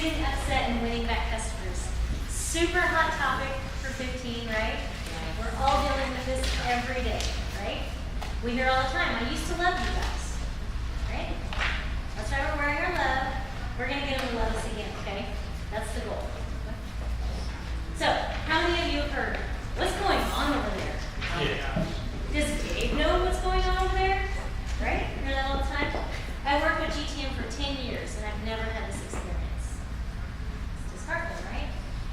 diffusing, upset, and winning back customers. Super hot topic for 15, right? We're all dealing with this every day, right? We hear all the time, I used to love you guys, right? That's why we're wearing our love. We're going to get them to love us again, okay? That's the goal. So, how many of you have heard, what's going on over there? Yeah. Does Dave know what's going on over there? Right? You hear that all the time? I worked with GTM for 10 years and I've never had this experience. It's disheartening, right?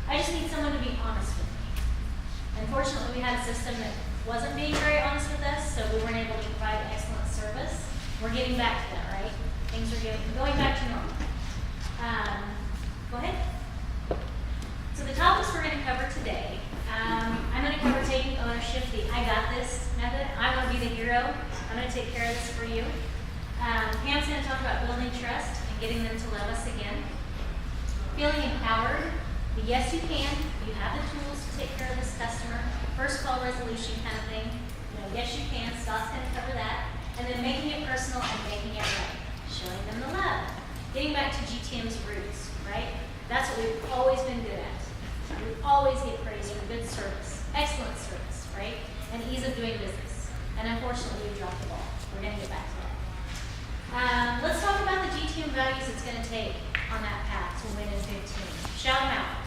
I just need someone to be honest with me. Unfortunately, we had a system that wasn't being very honest with us, so we weren't able to provide excellent service. We're getting back to that, right? Things are going back to normal. Go ahead. So the topics we're going to cover today, I'm going to cover taking ownership, the I got this method. I want to be the hero. I'm going to take care of this for you. Pam's going to talk about building trust and getting them to love us again. Feeling empowered, the yes you can, you have the tools to take care of this customer. First call resolution kind of thing. You know, yes you can, Scott's going to cover that. And then making it personal and making it right. Showing them the love. Getting back to GTM's roots, right? That's what we've always been good at. We always get praise for good service, excellent service, right? And ease of doing business. And unfortunately, we dropped the ball. We're going to get back to that. Let's talk about the GTM values it's going to take on that path to win in 15. Shout them out.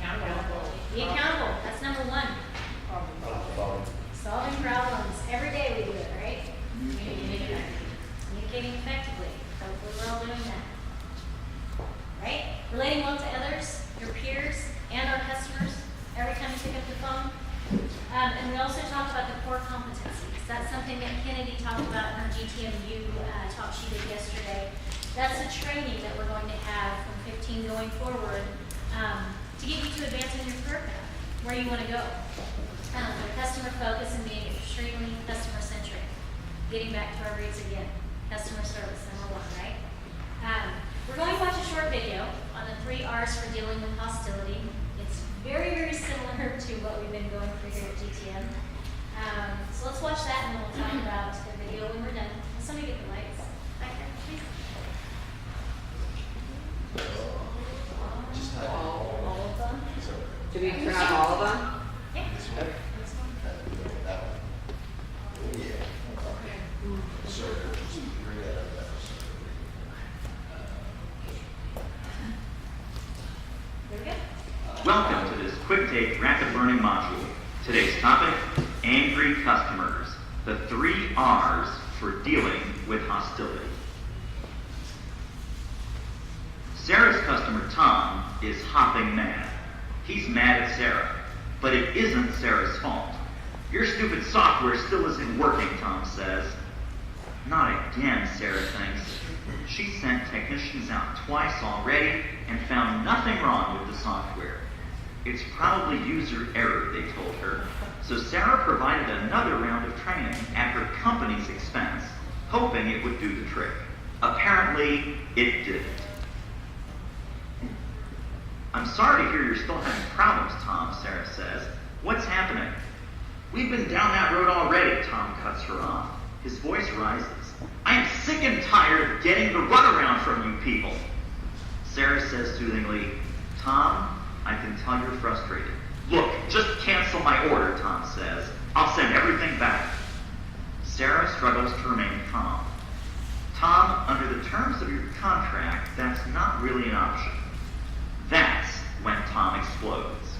Accountable. Be accountable. That's number one. Solving problems. Every day we do it, right? Communicating effectively. Hopefully we're all doing that. Right? Relating well to others, your peers, and our customers every time you pick up the phone. And we also talked about the core competencies. That's something that Kennedy talked about in her GTMU talk she did yesterday. That's the training that we're going to have from 15 going forward to get you to advance in your career path, where you want to go. Customer focus and being extremely customer centric. Getting back to our roots again. Customer service, number one, right? We're going to watch a short video on the 3 R's for dealing with hostility. It's very, very similar to what we've been going through here at GTM. So let's watch that and then we'll talk about the video when we're done. Will somebody get the lights back there, please? All of them? Do we turn on all of them? Yeah. Okay. There we go. Welcome to this quick take rapid learning module. Today's topic, angry customers. The 3 R's for dealing with hostility. Sarah's customer Tom is hopping mad. He's mad at Sarah, but it isn't Sarah's fault. Your stupid software still isn't working, Tom says. Not again, Sarah thinks. She sent technicians out twice already and found nothing wrong with the software. It's probably user error, they told her. So Sarah provided another round of training at her company's expense, hoping it would do the trick. Apparently, it didn't. I'm sorry to hear you're still having problems, Tom, Sarah says. What's happening? We've been down that road already, Tom cuts her off. His voice rises. I am sick and tired of getting the runaround from you people. Sarah says soothingly, Tom, I can tell you're frustrated. Look, just cancel my order, Tom says. I'll send everything back. Sarah struggles to remain calm. Tom, under the terms of your contract, that's not really an option. That's when Tom explodes.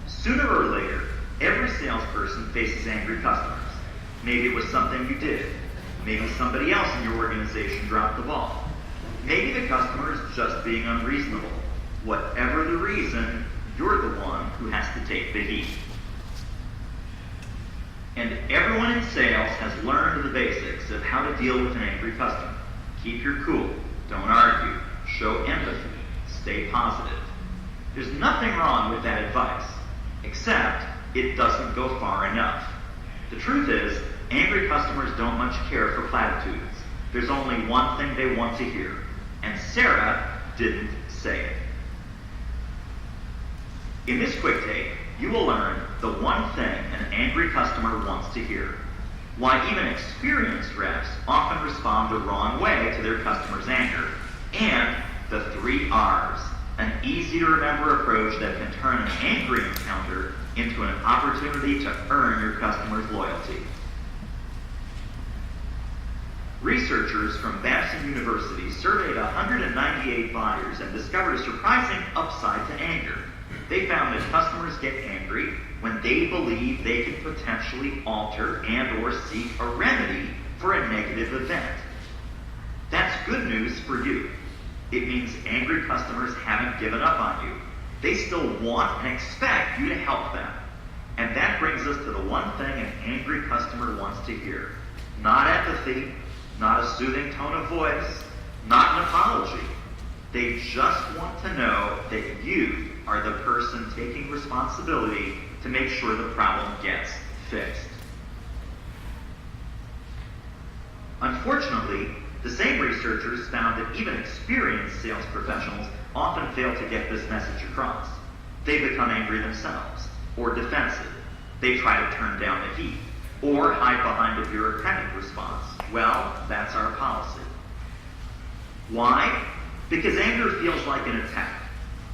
Sooner or later, every salesperson faces angry customers. Maybe it was something you did. Maybe somebody else in your organization dropped the ball. Maybe the customer is just being unreasonable. Whatever the reason, you're the one who has to take the heat. And everyone in sales has learned the basics of how to deal with an angry customer. Keep your cool. Don't argue. Show empathy. Stay positive. There's nothing wrong with that advice, except it doesn't go far enough. The truth is, angry customers don't much care for platitudes. There's only one thing they want to hear, and Sarah didn't say it. In this quick take, you will learn the one thing an angry customer wants to hear, why even experienced reps often respond the wrong way to their customer's anger, And the 3 R's, an easy-to-remember approach that can turn an angry encounter into an opportunity to earn your customers' loyalty. Researchers from Babson University surveyed 198 buyers and discovered a surprising upside to anger. They found that customers get angry when they believe they can potentially alter and or seek a remedy for a negative event. That's good news for you. It means angry customers haven't given up on you. They still want and expect you to help them. And that brings us to the one thing an angry customer wants to hear. Not empathy, not a soothing tone of voice, not an apology. They just want to know that you are the person taking responsibility to make sure the problem gets fixed. Unfortunately, the same researchers found that even experienced sales professionals often fail to get this message across. They become angry themselves, or defensive. They try to turn down the heat, or hide behind a bureaucratic response. Well, that's our policy. Why? Because anger feels like an attack.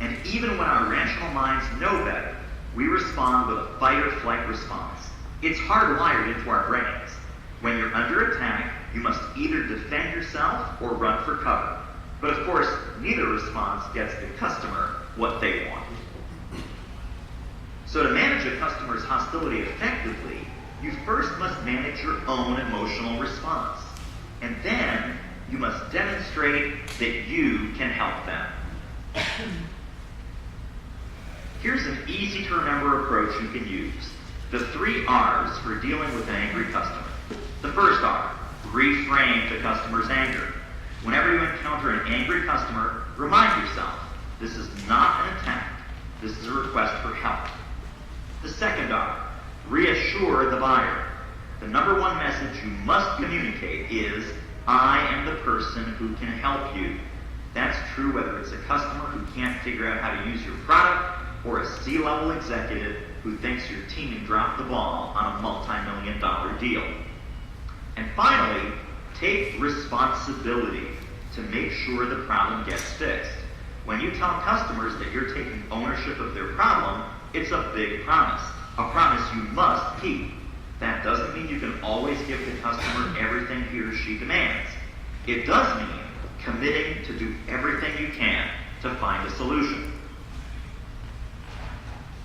And even when our rational minds know better, we respond with a fight or flight response. It's hardwired into our brains. When you're under attack, you must either defend yourself or run for cover. But of course, neither response gets the customer what they want. So to manage a customer's hostility effectively, you first must manage your own emotional response. And then you must demonstrate that you can help them. Here's an easy-to-remember approach you can use. The 3 R's for dealing with an angry customer. The first R, reframe the customer's anger. Whenever you encounter an angry customer, remind yourself, this is not an attack. This is a request for help. The second R, reassure the buyer. The number one message you must communicate is, I am the person who can help you. That's true whether it's a customer who can't figure out how to use your product or a C-level executive who thinks your team dropped the ball on a multi-million-dollar deal. And finally, take responsibility to make sure the problem gets fixed. When you tell customers that you're taking ownership of their problem, it's a big promise, a promise you must keep. That doesn't mean you can always give the customer everything he or she demands. It does mean committing to do everything you can to find a solution.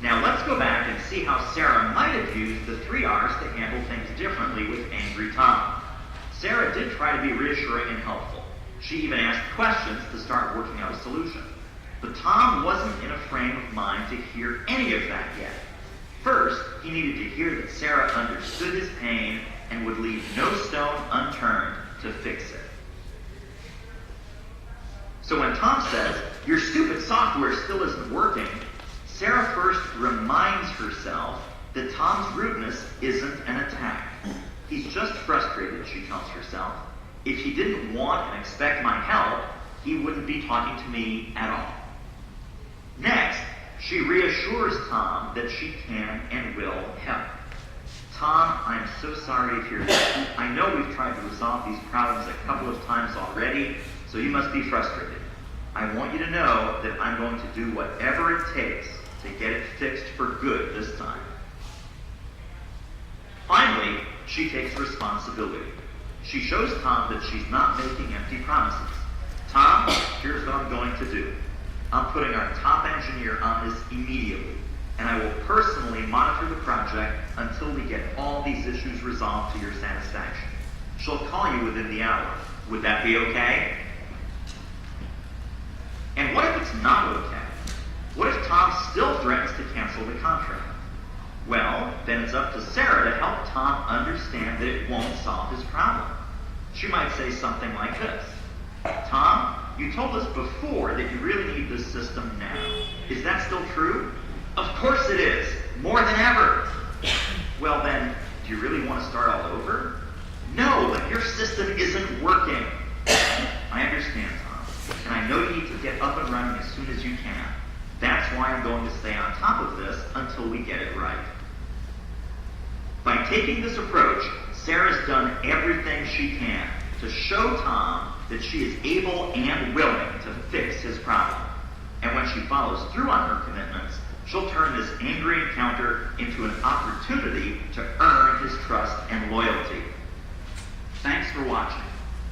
Now let's go back and see how Sarah might have used the 3 R's to handle things differently with angry Tom. Sarah did try to be reassuring and helpful. She even asked questions to start working out a solution. But Tom wasn't in a frame of mind to hear any of that yet. First, he needed to hear that Sarah understood his pain and would leave no stone unturned to fix it. So when Tom says, your stupid software still isn't working, Sarah first reminds herself that Tom's rudeness isn't an attack. He's just frustrated, she tells herself. If he didn't want and expect my help, he wouldn't be talking to me at all. Next, she reassures Tom that she can and will help. Tom, I'm so sorry to hear that. I know we've tried to resolve these problems a couple of times already, so you must be frustrated. I want you to know that I'm going to do whatever it takes to get it fixed for good this time. Finally, she takes responsibility. She shows Tom that she's not making empty promises. Tom, here's what I'm going to do. I'm putting our top engineer on this immediately, and I will personally monitor the project until we get all these issues resolved to your satisfaction. She'll call you within the hour. Would that be okay? And what if it's not okay? What if Tom still threatens to cancel the contract? Well, then it's up to Sarah to help Tom understand that it won't solve his problem. She might say something like this. Tom, you told us before that you really need this system now. Is that still true? Of course it is. More than ever. Well then, do you really want to start all over? No, but your system isn't working. I understand, Tom. And I know you need to get up and running as soon as you can. That's why I'm going to stay on top of this until we get it right. By taking this approach, Sarah's done everything she can to show Tom that she is able and willing to fix his problem. And when she follows through on her commitments, she'll turn this angry encounter into an opportunity to earn his trust and loyalty. Thanks for watching.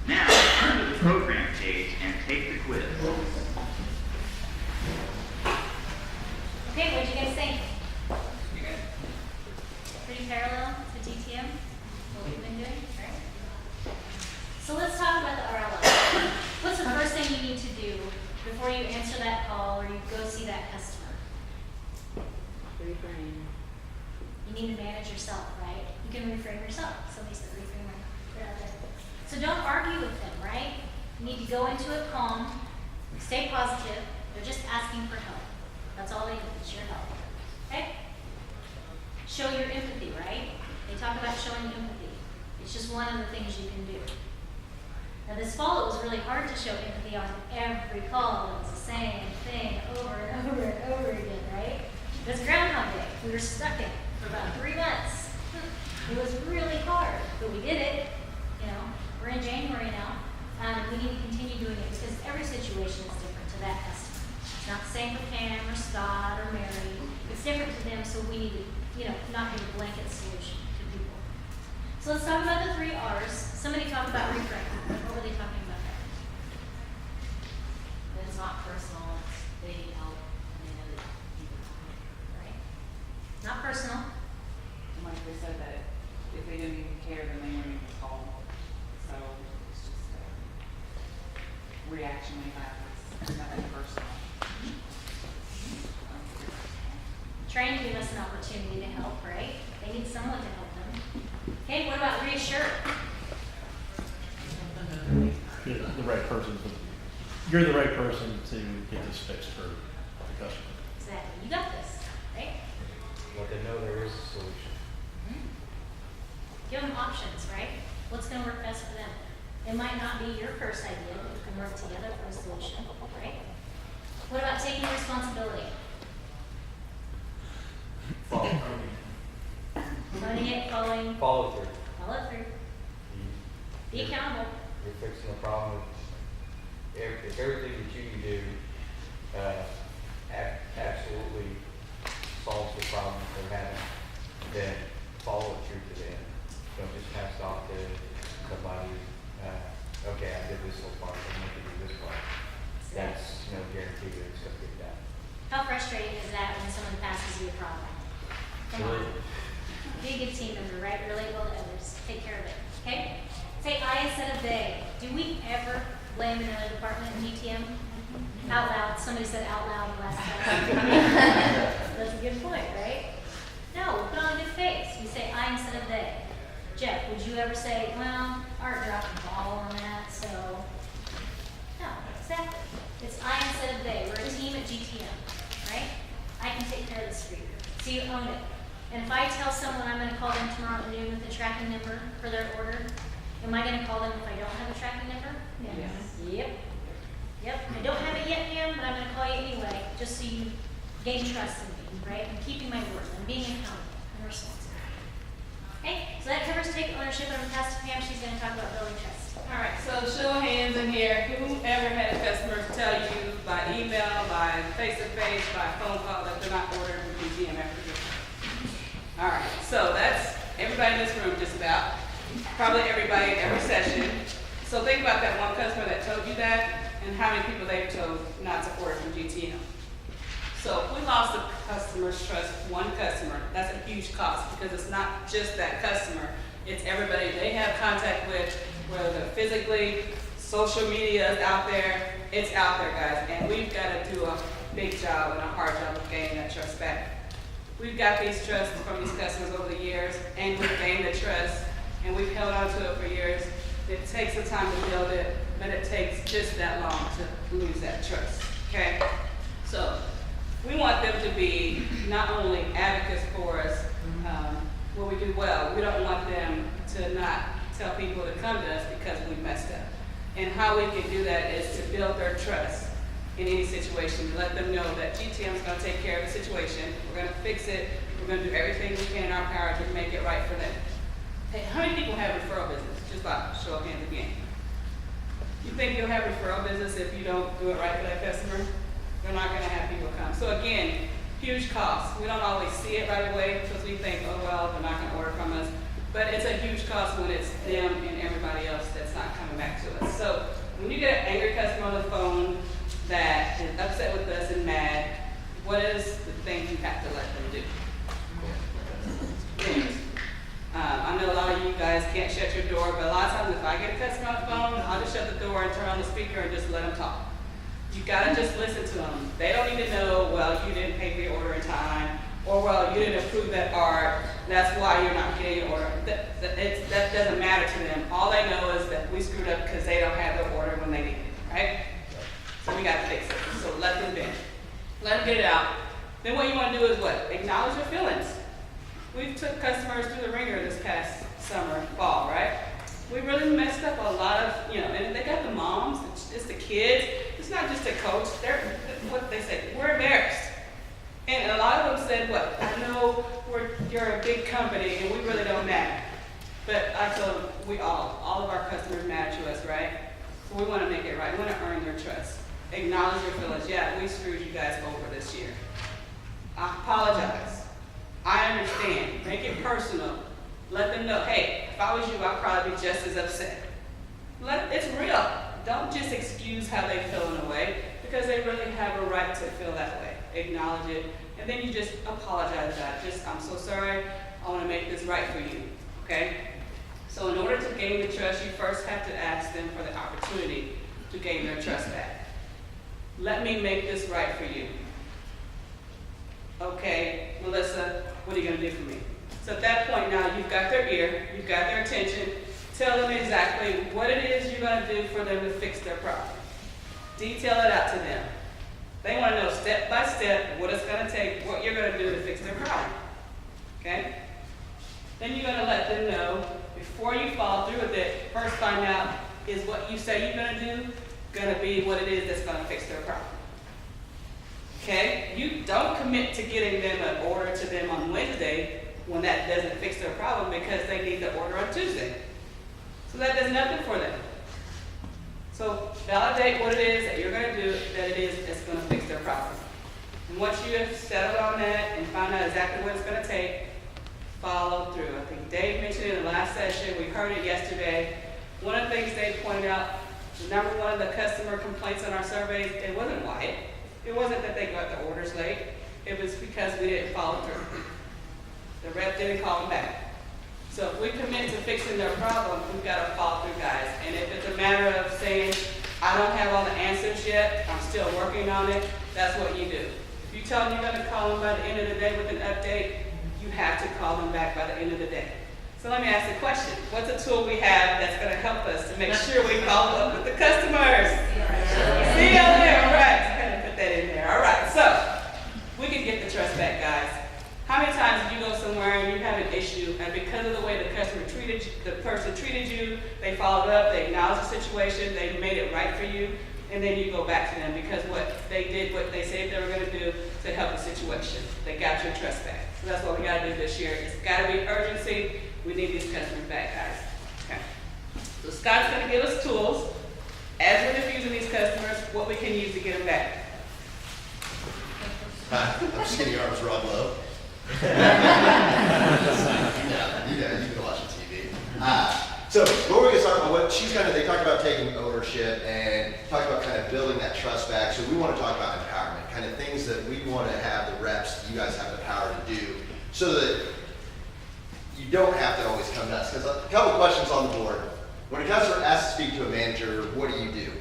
Now, turn to the program page and take the quiz. Okay, what'd you guys think? Pretty parallel to DTM, what we've been doing, right? So let's talk about the RLO. What's the first thing you need to do before you answer that call or you go see that customer? Reframe. You need to manage yourself, right? You can reframe yourself. Somebody said reframe, right? Put it out there. So don't argue with them, right? You need to go into it calm, stay positive. They're just asking for help. That's all they need, is your help. Okay? Show your empathy, right? They talk about showing empathy. It's just one of the things you can do. Now this fall, it was really hard to show empathy on every call. It was the same thing over and over and over again, right? It was Groundhog Day. We were stuck in it for about 3 months. It was really hard, but we did it. You know, we're in January now. We need to continue doing it because every situation is different to that customer. It's not the same for Pam or Scott or Mary. It's different to them, so we need to, not give a blanket solution to people. So let's talk about the 3 R's. Somebody talk about reframing. What were they talking about there? That it's not personal, it's they need help and they know that you can help. Right? Not personal. And like they said that if they didn't even care, then they wouldn't even call. So it's just a reaction we have. It's nothing personal. Trying to give us an opportunity to help, right? They need someone to help them. Okay, what about reassure? You're the right person to get this fixed for the customer. Exactly. You got this, right? Let them know there is a solution. Give them options, right? What's going to work best for them? It might not be your first idea, but you can work together for a solution, right? What about taking responsibility? Running it, following, Follow through. follow through. Be accountable. You're fixing the problem. If everything that you can do absolutely solves the problem that they're having, then follow it through to them. Don't just pass it off to somebody. Okay, I did this little part, I'm going to do this part. That's no guarantee that it's going to get done. How frustrating is that when someone passes you a problem? Come on. Be a good team member, right? Relatable to others. Take care of it. Okay? Say I instead of they. Do we ever blame another department in GTM? Out loud. Somebody said out loud last time. That's a good point, right? No, we put on a good face. We say I instead of they. Jeff, would you ever say, well, Art dropped the ball on that, so. No, exactly. It's I instead of they. We're a team at GTM, right? I can take care of this for you. So you own it. And if I tell someone I'm going to call them tomorrow at noon with a tracking number for their order, am I going to call them if I don't have a tracking number? Yes. Yep. Yep. I don't have it yet, Pam, but I'm going to call you anyway, just so you gain trust in me, right? I'm keeping my word. I'm being accountable and responsible. Okay? So that covers take ownership. I'm going to pass to Pam. She's going to talk about building trust. All right, so show of hands in here, whoever had a customer tell you by email, by face-to-face, by phone call that they're not ordering from GTM after this? All right, so that's everybody in this room just about, probably everybody in every session. So think about that one customer that told you that and how many people they've told not to order from GTM. So if we lost a customer's trust, one customer, that's a huge cost because it's not just that customer, it's everybody they have contact with, whether they're physically, social media is out there, it's out there, guys. And we've got to do a big job and a hard job of gaining that trust back. We've got these trusts from these customers over the years, and we've gained the trust, and we've held on to it for years. It takes some time to build it, but it takes just that long to lose that trust, okay? So we want them to be not only advocates for us when we do well, we don't want them to not tell people to come to us because we messed up. And how we can do that is to build their trust in any situation, let them know that GTM is going to take care of the situation, we're going to fix it, we're going to do everything we can in our power to make it right for them. Hey, how many people have referral business? Just by show of hands again. think you'll have referral business if you don't do it right for that customer? They're not gonna have people come. So again, huge cost. We don't always see it right away because we think, oh, well, they're not gonna order from us. But it's a huge cost when it's them and everybody else that's not coming back to us. So when you get an angry customer on the phone that is upset with us and mad, what is the thing you have to let them do? Things. I know a lot of you guys can't shut your door, but a lot of times if I get a customer on the phone, I'll just shut the door and turn on the speaker and just let them talk. You gotta just listen to them. They don't need to know, well, you didn't pay for your order in time, or well, you didn't approve that art, that's why you're not getting your order. That doesn't matter to them. All they know is that we screwed up because they don't have their order when they need it, right? So we gotta fix it. So let them vent. Let them get it out. Then what you wanna do is what? Acknowledge your feelings. We took customers through the ringer this past summer, fall, right? We really messed up a lot of, and they got the moms, it's the kids. It's not just a coach. They're, what they say, we're embarrassed. And a lot of them said, what? I know you're a big company and we really don't matter. But I told them, all of our customers matter to us, right? So we want to make it right. We want to earn their trust. Acknowledge your feelings. Yeah, we screwed you guys over this year. I apologize. I understand. Make it personal. Let them know, hey, if I was you, I'd probably be just as upset. It's real. Don't just excuse how they feel in a way, because they really have a right to feel that way. Acknowledge it, and then you just apologize about it. I'm so sorry, I want to make this right for you, okay? So in order to gain the trust, you first have to ask them for the opportunity to gain their trust back. Let me make this right for you. Okay, Melissa, what are you going to do for me? So at that point now, you've got their ear, you've got their attention. Tell them exactly what it is you're going to do for them to fix their problem. Detail it out to them. They want to know step by step what it's going to take, what you're going to do to fix their problem. Okay? Then you're going to let them know, before you follow through with it, first find out, is what you say you're going to do going to be what it is that's going to fix their problem? Okay? You don't commit to getting them an order to them on Wednesday when that doesn't fix their problem because they need the order on Tuesday. So that does nothing for them. So validate what it is that you're going to do that it is that's going to fix their problem. And once you have settled on that and found out exactly what it's going to take, follow through. I think Dave mentioned it in the last session. We heard it yesterday. One of the things Dave pointed out, the number one of the customer complaints on our surveys, it wasn't Wyatt. It wasn't that they got the orders late. It was because we didn't follow through. The rep didn't call them back. So if we commit to fixing their problem, we've got to follow through, guys. And if it's a matter of saying, I don't have all the answers yet, I'm still working on it, that's what you do. If you tell them you're going to call them by the end of the day with an update, you have to call them back by the end of the day. So let me ask the question. What's a tool we have that's going to help us to make sure we follow up with the customers? CLM, all right. I'm going to put that in there. All right, so we can get the trust back, guys. How many times did you go somewhere and you have an issue, and because of the way the customer treated you, the person treated you, they followed up, they acknowledged the situation, they made it right for you, and then you go back to them because what they did, what they said they were going to do to help the situation. They got your trust back. So that's what we got to do this year. It's got to be urgency. We need these customers back, guys. Okay. So Scott's going to give us tools as we're diffusing these customers, what we can use to get them back. Hi, I'm Skinny Arms Rob Lowe. Yeah, you've been watching TV. So what we're going to talk about, they talk about taking ownership and talk about kind of building that trust back. So we want to talk about empowerment, kind of things that we want to have the reps, you guys have the power to do, so that you don't have to always come to us. Because a couple questions on the board. When a customer asks to speak to a manager, what do you do?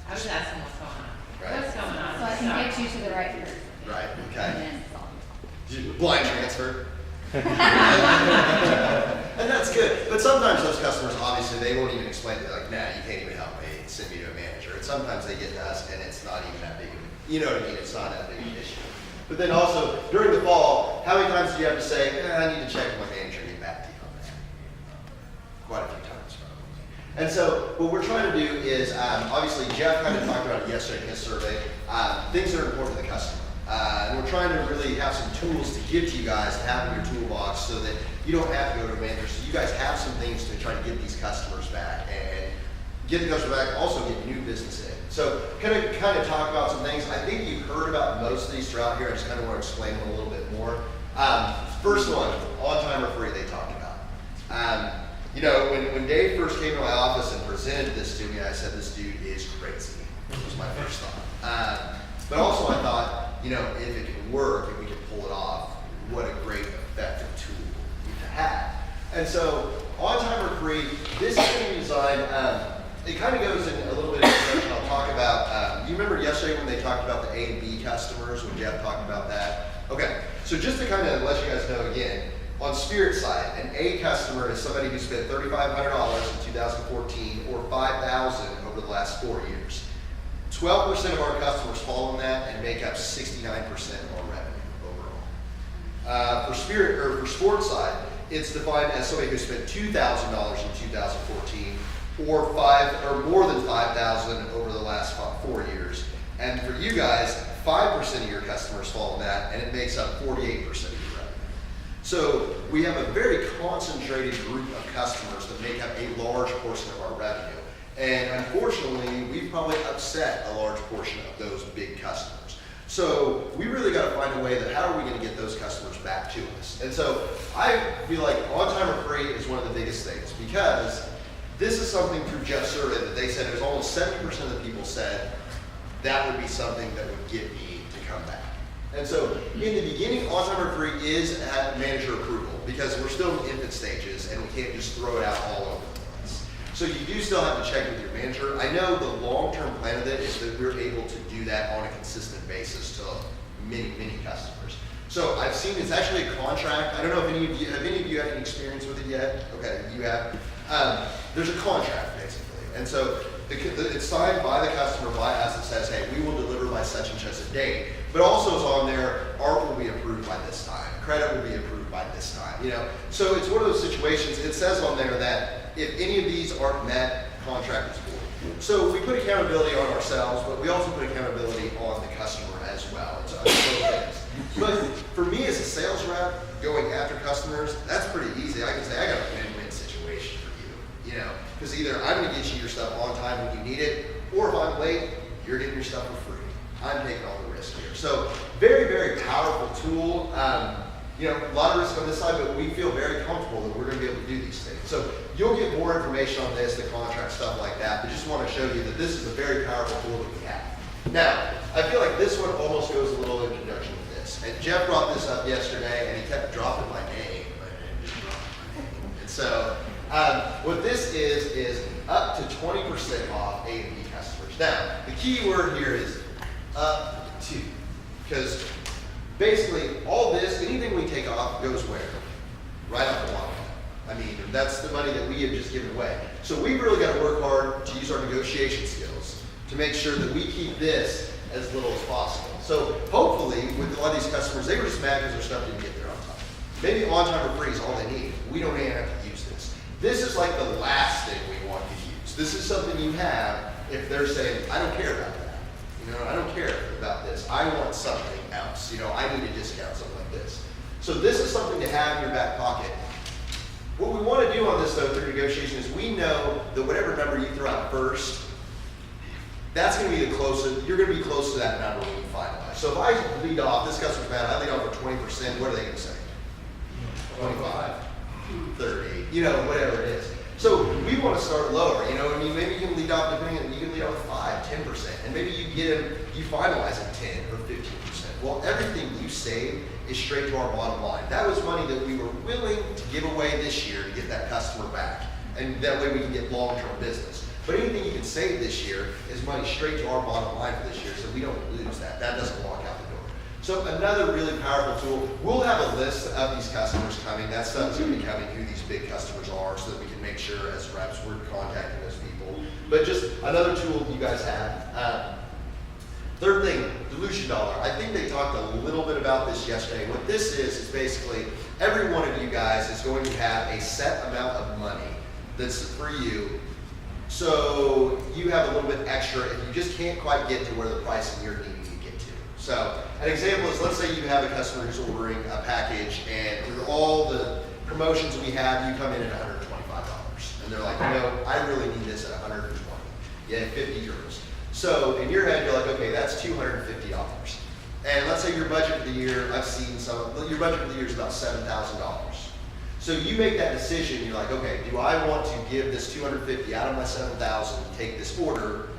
I was asking what's going on. Right. What's going on? So I can get you to the right person. Right, And okay. then solve it. Blind transfer. And that's good. But sometimes those customers, obviously, they won't even explain it. Like, nah, you can't even help me. Send me to a manager. And sometimes they get to us and it's not even that big of a, you know what I mean? It's not that big of an issue. But then also, during the fall, how many times do you have to say, I need to check with my manager and get back to you on that? Quite a few times, probably. And so what we're trying to do is, obviously, Jeff kind of talked about it yesterday in his survey, things that are important to the customer. And we're trying to really have some tools to give to you guys to have in your toolbox so that you don't have to go to a manager. So you guys have some things to try to get these customers back. And get the customer back, also get new business in. So kind of talk about some things. I think you've heard about most of these throughout here. I just kind of want to explain them a little bit more. First one, on time or free, they talked about. You know, when Dave first came to my office and presented this to me, I said, this dude is crazy. This was my first thought. But also I thought, you know, if it can work, if we can pull it off, what a great effective tool we could have. And so, on time or free, this is going to be designed, it kind of goes in a little bit of direction I'll talk about. You remember yesterday when they talked about the A and B customers, when Jeff talked about that? Okay, so just to kind of let you guys know again, on Spirit side, an A customer is somebody who spent $3,500 in 2014 or $5,000 over the last 4 years. 12% of our customers fall in that and make up 69% of our revenue overall. For Spirit or for Sports side, it's defined as somebody who spent $2,000 in 2014 or more than 5,000 over the last 4 years. And for you guys, 5% of your customers fall in that, and it makes up 48% of your revenue. So we have a very concentrated group of customers that make up a large portion of our revenue. And unfortunately, we've probably upset a large portion of those big customers. So we really got to find a way that how are we going to get those customers back to us? And so I feel like on time or free is one of the biggest things, because this is something through Jeff's survey that they said it was almost 70% of the people said that would be something that would get me to come back. And so in the beginning, on time or free is at manager approval, because we're still in infant stages and we can't just throw it out all over the place. So you do still have to check with your manager. I know the long-term plan of it is that we're able to do that on a consistent basis to many, many customers. So I've seen it's actually a contract. I don't know if any of you had any experience with it yet? Okay, you have. There's a contract basically. And so it's signed by the customer, by us, that says, hey, we will deliver by such and such a date. But also is on there, ARP will be approved by this time. Credit will be approved by this time. You know, so it's one of those situations. It says on there that if any of these aren't met, contract is void. So we put accountability on ourselves, but we also put accountability on the customer as well. It's both things. But for me as a sales rep, going after customers, that's pretty easy. I can say I got a win-win situation for you. You know, because either I'm going to get you your stuff on time when you need it, or if I'm late, you're getting your stuff for free. I'm taking all the risk here. So very, very powerful tool. You know, a lot of risk on this side, but we feel very comfortable that we're going to be able to do these things. So you'll get more information on this, the contract, stuff like that, but just want to show you that this is a very powerful tool that we have. Now, I feel like this one almost goes a little in conjunction with this. And Jeff brought this up yesterday, and he kept dropping my name, but I didn't just drop my name. And so what this is up to 20% off A and B customers. Now, the key word here is up to, because basically all this, anything we take off goes where? Right off the bottom. I mean, that's the money that we have just given away. So we've really got to work hard to use our negotiation skills to make sure that we keep this as little as possible. So hopefully, with a lot of these customers, they were just mad because their stuff didn't get there on time. Maybe on time or free is all they need. We don't even have to use this. This is like the last thing we want to use. This is something you have if they're saying, I don't care about that. You know, I don't care about this. I want something else. You know, I need a discount, something like this. So this is something to have in your back pocket. What we want to do on this, though, through negotiation is we know that whatever number you throw out first, that's going to be the closest. You're going to be close to that number when you finalize. So if I lead off, this customer's mad, I lead off for 20%, what are they going to say? 25, 30, you know, whatever it is. So we want to start lower, you know, I mean, maybe you can lead off depending on, you can lead off with 5, 10%, and maybe you get them, you finalize at 10 or 15%. Well, everything you save is straight to our bottom line. That was money that we were willing to give away this year to get that customer back, and that way we can get long-term business. But anything you can save this year is money straight to our bottom line for this year, so we don't lose that. That doesn't walk out the door. So another really powerful tool, we'll have a list of these customers coming. That stuff's going to be coming, who these big customers are, so that we can make sure as reps we're contacting those people. But just another tool you guys have. Third thing, dilution dollar. I think they talked a little bit about this yesterday. What this is basically every one of you guys is going to have a set amount of money that's for you. So you have a little bit extra if you just can't quite get to where the pricing you're needing to get to. So an example is, let's say you have a customer who's ordering a package, and through all the promotions we have, you come in at $125. And they're like, you know, I really need this at $120. You had 50 euros. So in your head, you're like, okay, that's $250. And let's say your budget for the year, I've seen some, your budget for the year is about $7,000. So you make that decision, you're like, okay, do I want to give this $250 out of my $7,000 and take this order,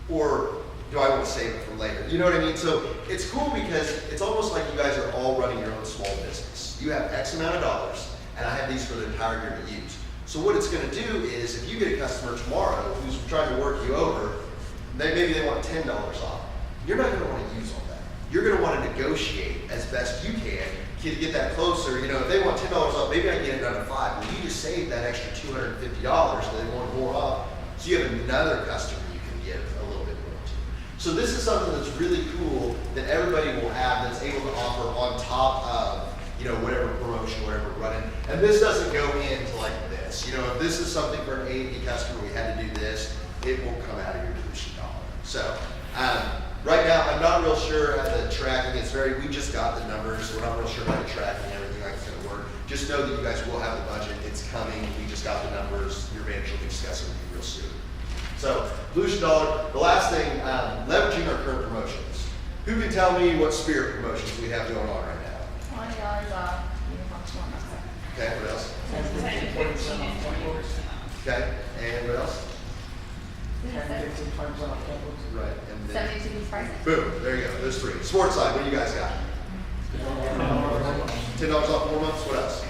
or do I want to save it for later? You know what I mean? So it's cool because it's almost like you guys are all running your own small business. You have X amount of dollars, and I have these for the entire year to use. So what it's going to do is, if you get a customer tomorrow who's trying to work you over, maybe they want $10 off. You're not going to want to use all that. You're going to want to negotiate as best you can to get that closer. You know, if they want $10 off, maybe I can get it down to $5. Well, you just saved that extra $250 that they want more off, so you have another customer you can give a little bit more to. So this is something that's really cool that everybody will have, that's able to offer on top of, you know, whatever promotion, whatever we're running. And this doesn't go into like this. You know, if this is something for an A&P customer, we had to do this, it will come out of your dilution dollar. So right now, I'm not real sure how the tracking, we just got the numbers, so we're not real sure how the tracking and everything like it's gonna work. Just know that you guys will have the budget, it's coming, we just got the numbers, your manager will be discussing with you real soon. So, dilution dollar, the last thing, leveraging our current promotions. Who can tell me what spirit promotions we have going on right now? $20 off uniforms, one month. Okay, what else? Okay, and what else? Right, and then, 72 piece pricing. boom, there you go, those three. Sports side, what do you guys got? $10 off 4 months, what else?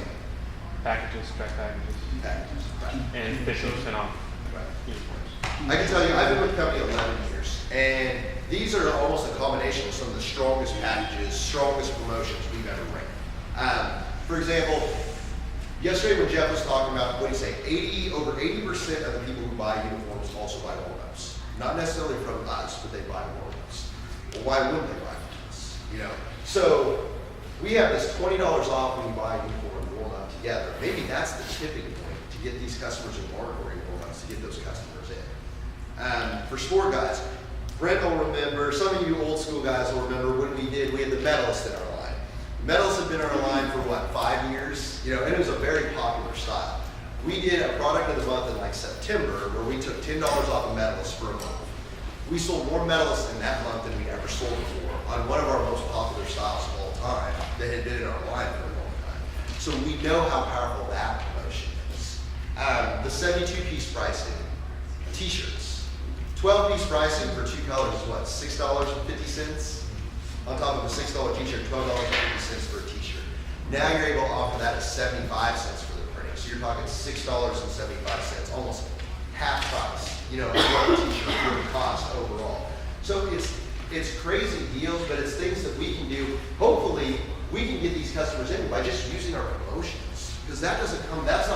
Packages, track packages, Packages. Right. and 50% off Right. uniforms. I can tell you, I've been with the company 11 years, and these are almost a combination of some of the strongest packages, strongest promotions we've ever ran. For example, yesterday when Jeff was talking about, what did he say, over 80% of the people who buy uniforms also buy warm-ups. Not necessarily from us, but they buy warm-ups. Well, why wouldn't they buy from us? You know, so we have this $20 off when you buy a uniform and warm-up together. Maybe that's the tipping point to get these customers who aren't wearing warm-ups, to get those customers in. For sport guys, Brent will remember, some of you old school guys will remember when we had the medalists in our line. Medals have been in our line for what, 5 years? You know, and it was a very popular style. We did a product of the month in like September where we took $10 off of medalists for a month. We sold more medalists in that month than we ever sold before on one of our most popular styles of all time that had been in our line for a long time. So we know how powerful that promotion is. The 72-piece pricing, t-shirts. 12-piece pricing for 2 colors is what, $6.50? On top of a $6 t-shirt, $12.50 for a t-shirt. Now you're able to offer that at 75 cents for the printing. So you're talking $6.75, almost half price, you know, of what a t-shirt would cost overall. So it's crazy deals, but it's things that we can do. Hopefully, we can get these customers in by just using our promotions. Because that doesn't come, that's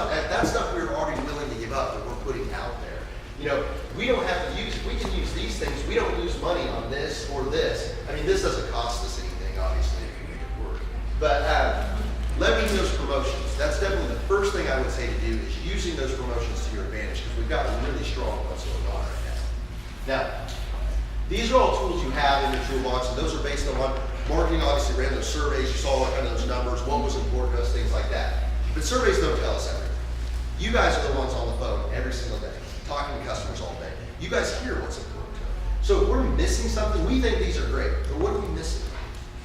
stuff we're already willing to give up that we're putting out there. You know, we don't have to use, we can use these things. We don't lose money on this or this. I mean, this doesn't cost us anything, obviously, if we make it work. But leveraging those promotions, that's definitely the first thing I would say to do, is using those promotions to your advantage, because we've got really strong ones going on right now. Now, these are all tools you have in your toolbox, and those are based on what marketing obviously ran those surveys, you saw kind of those numbers, what was important to us, things like that. But surveys don't tell us everything. You guys are the ones on the phone every single day, talking to customers all day. You guys hear what's important to them. So if we're missing something, we think these are great, but what are we missing?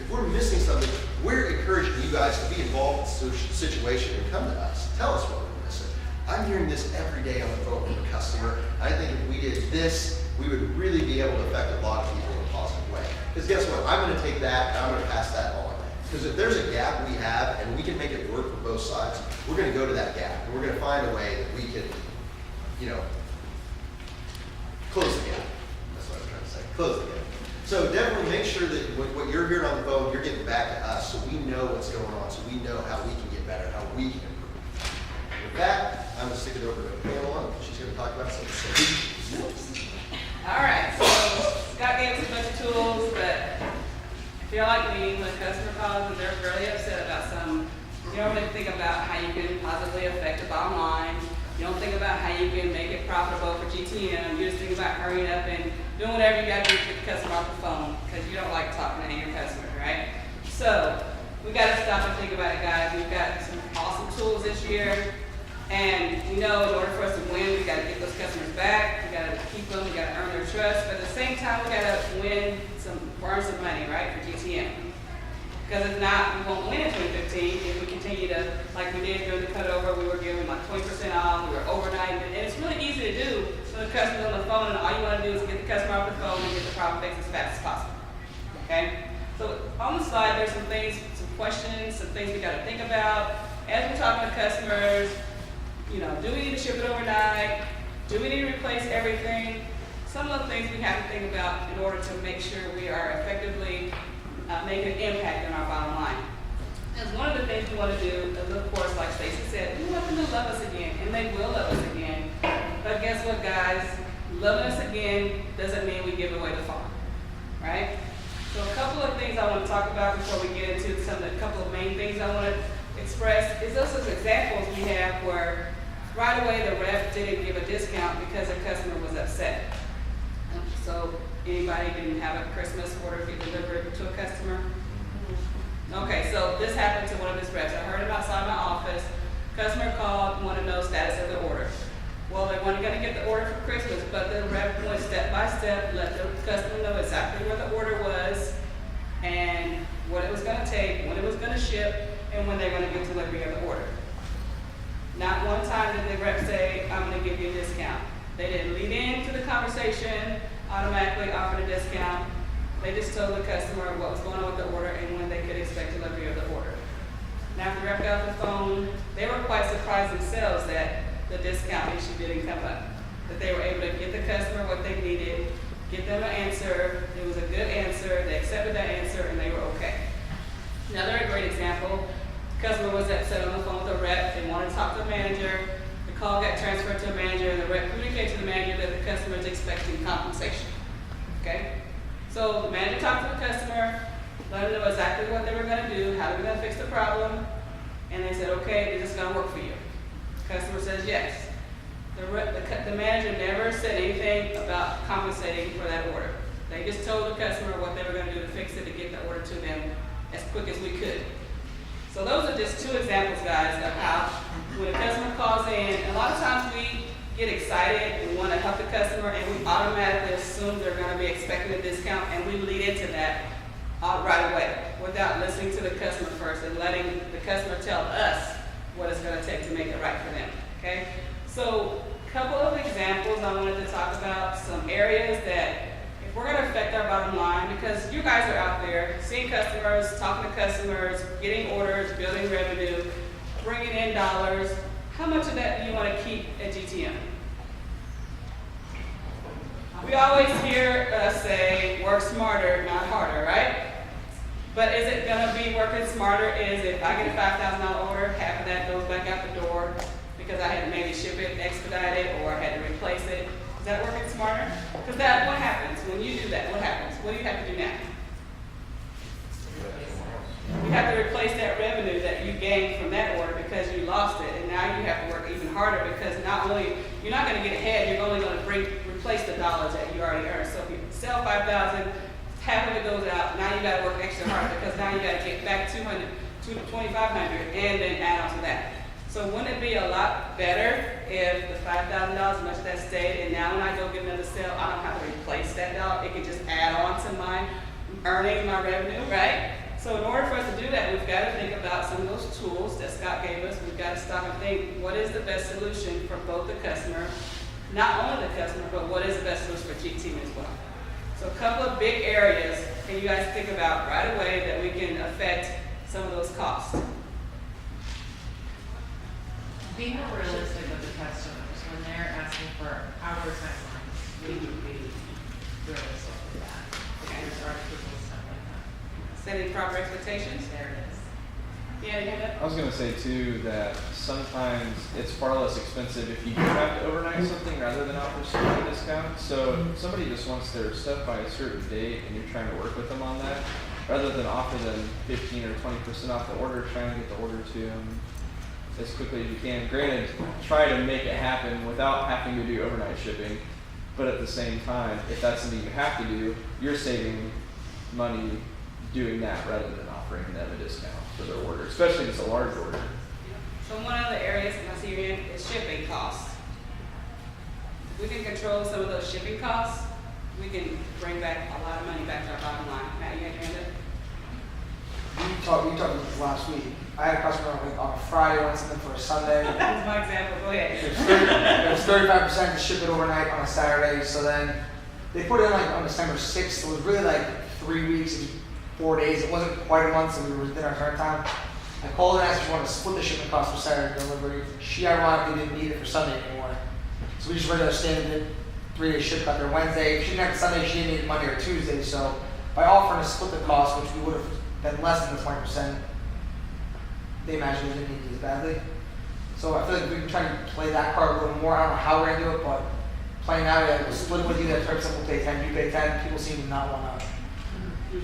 If we're missing something, we're encouraging you guys to be involved in the situation and come to us. Tell us what we're missing. I'm hearing this every day on the phone with a customer. I think if we did this, we would really be able to affect a lot of people in a positive way. Because guess what? I'm going to take that and I'm going to pass that on. Because if there's a gap we have and we can make it work for both sides, we're going to go to that gap and we're going to find a way that we can, you know, close the gap. That's what I'm trying to say. Close the gap. So definitely make sure that what you're hearing on the phone, you're getting back to us so we know what's going on, so we know how we can get better, how we can improve. With that, I'm going to stick it over to Pamela. She's going to talk about some solutions. All right, so Scott gave us a bunch of tools, but if you're like me, when a customer calls and they're really upset about something, you don't really think about how you can positively affect the bottom line. You don't think about how you can make it profitable for GTM. You just think about hurrying up and doing whatever you got to do to get the customer off the phone because you don't like talking to angry customers, right? So we got to stop and think about it, guys. We've got some awesome tools this year, and we know in order for us to win, we got to get those customers back. We got to keep them. We got time, we gotta burn some money, right, for GTM. Because if not, we won't win in 2015 if we continue to, like we did during the cutover, we were giving like 20% off, we were overnight, and it's really easy to do when the customer's on the phone, and all you wanna do is get the customer off the phone and get the problem fixed as fast as possible, okay? So on the slide, there's some things, some questions, some things we gotta think about. As we're talking to customers, you know, do we need to ship it overnight? Do we need to replace everything? Some of the things we have to think about in order to make sure we are effectively making an impact on our bottom line. Because one of the things we want to do is, of course, like Stacey said, we want them to love us again, and they will love us again. But guess what, guys? Loving us again doesn't mean we give away the farm, right? So a couple of things I want to talk about before we get into a couple of main things I want to express is those examples we have where right away the rep didn't give a discount because the customer was upset. So anybody didn't have a Christmas order be delivered to a customer? Okay, so this happened to one of his reps. I heard him outside my office. Customer called, wanted to know status of the order. Well, they weren't going to get the order for Christmas, but the rep went step by step, let the customer know exactly where the order was and what it was going to take, when it was going to ship, and when they're going to get delivery of the order. Not one time did the rep say, I'm going to give you a discount. They didn't lead into the conversation, automatically offered a discount. They just told the customer what was going on with the order and when they could expect delivery of the order. Now, after the rep got off the phone, they were quite surprised themselves that the discount issue didn't come up. That they were able to get the customer what they needed, get them an answer. It was a good answer. They accepted that answer and they were okay. Another great example, the customer was upset on the phone with a rep. They wanted to talk to the manager. The call got transferred to a manager and the rep communicated to the manager that the customer is expecting compensation. Okay? So the manager talked to the customer, let them know exactly what they were going to do, how they were going to fix the problem, and they said, okay, is this going to work for you? The customer says yes. The manager never said anything about compensating for that order. They just told the customer what they were going to do to fix it, to get the order to them as quick as we could. So those are just two examples, guys, of how when a customer calls in, a lot of times we get excited, we want to help the customer, and we automatically assume they're going to be expecting a discount, and we lead into that right away without listening to the customer first and letting the customer tell us what it's going to take to make it right for them. Okay? So a couple of examples I wanted to talk about, some areas that if we're going to affect our bottom line, because you guys are out there seeing customers, talking to customers, getting orders, building revenue, bringing in dollars, how much of that do you want to keep at GTM? We always hear us say, work smarter, not harder, right? But is it going to be working smarter is if I get a $5,000 order, half of that goes back out the door because I had to maybe ship it, expedite it, or I had to replace it. Is that working smarter? Because that, what happens when you do that? What happens? What do you have to do now? You have to replace that revenue that you gained from that order because you lost it, and now you have to work even harder because not only, you're not going to get ahead, you're only going to replace the dollars that you already earned. So if you sell $5,000, half of it goes out, now you got to work extra hard because now you got to get back $2,500 and then add on to that. So wouldn't it be a lot better if the $5,000, much of that stayed, and now when I go get another sale, I don't have to replace that dollar, it can just add on to my earnings, my revenue, right? So in order for us to do that, we've got to think about some of those tools that Scott gave us. We've got to stop and think, what is the best solution for both the customer, not only the customer, but what is the best solution for GTM as well? So a couple of big areas can you guys think about right away that we can affect some of those costs. Being more realistic with the customers when they're asking for our timelines, we would be realistic with that. If there's articles and stuff like that. Setting proper expectations. There it is. Yeah, you have that? I was going to say too that sometimes it's far less expensive if you do have to overnight something rather than offer some discount. So if somebody just wants their stuff by a certain date and you're trying to work with them on that, rather than offer them 15 or 20% off the order, try and get the order to them as quickly as you can. Granted, try to make it happen without having to do overnight shipping, but at the same time, if that's something you have to do, you're saving money doing that rather than offering them a discount for their order, especially if it's a large order. So one of the areas I see here is shipping costs. If we can control some of those shipping costs, we can bring back a lot of money back to our bottom line. Matt, you had your hand up? You talked about this last week. I had a customer on a Friday, wanted something for a Sunday. That was my example, go ahead. It was 35% to ship it overnight on a Saturday, so then they put it in like on December 6th, so it was really like 3 weeks, it was 4 days, it wasn't quite a month, so we were within our turn time. I called and asked if she wanted to split the shipping cost for Saturday delivery. She ironically didn't need it for Sunday anymore. So we just regular standard 3 day ship got there Wednesday. If she didn't have it Sunday, she didn't need it Monday or Tuesday, so by offering to split the cost, which we would have been less than the 20%, they imagined we didn't need it as badly. So I feel like we can try to play that card a little more. I don't know how we're gonna do it, but playing that way, we'll split it with you, that 30% will pay 10, you pay 10. People seem to not want to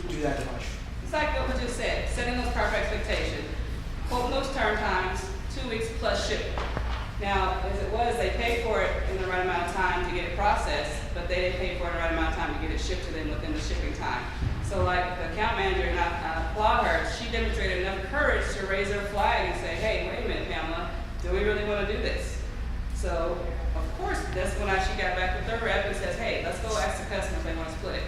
do that too much. It's like what we just said, setting those proper expectations, quoting those turn times, 2 weeks plus shipping. Now, as it was, they paid for it in the right amount of time to get it processed, but they didn't pay for it in the right amount of time to get it shipped to them within the shipping time. So like the account manager, and I applaud her, she demonstrated enough courage to raise her flag and say, hey, wait a minute, Pamela, do we really want to do this? So, of course, that's when she got back with her rep and says, hey, let's go ask the customer if they want to split it.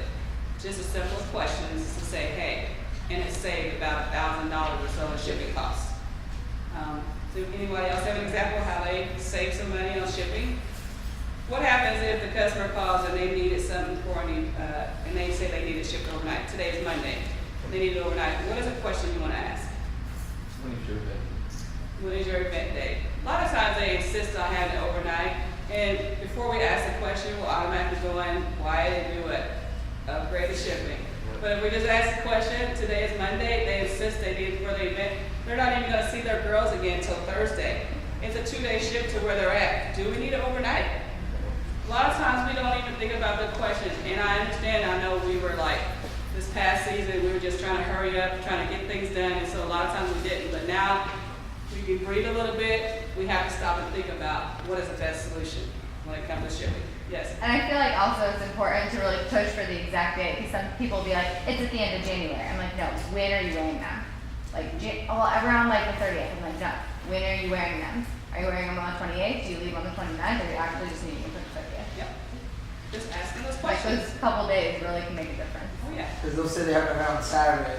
Just as simple as questions to say, hey, and it saved about $1,000 or so in shipping costs. So anybody else have an example of how they save some money on shipping? What happens if the customer calls and they needed something for me, and they say they need it shipped overnight? Today is Monday. They need it overnight. What is a question you want to ask? When is your event? When is your event date? A lot of times they insist on having it overnight, and before we ask the question, we'll automatically go in, why did you do it? Upgrade the shipping. But if we just ask the question, today is Monday, they insist they need it for the event, they're not even going to see their girls again until Thursday. It's a 2 day ship to where they're at. Do we need it overnight? A lot of times we don't even think about the questions, and I understand, I know we were like, this past season, we were just trying to hurry up, trying to get things done, and so a lot of times we didn't, but now we can breathe a little bit, we have to stop and think about what is the best solution when it comes to shipping. Yes? And I feel like also it's important to really push for the exact date, because some people will be like, it's at the end of January. I'm like, no, when are you wearing them? Like, around like the 30th. I'm like, no, when are you wearing them? Are you wearing them on the 28th? Do you leave on the 29th? Or are you actually just needing them for the 30th? Yep. Just asking those Like questions. those couple days really can make a difference. Oh yeah. Because they'll say they have an event on Saturday,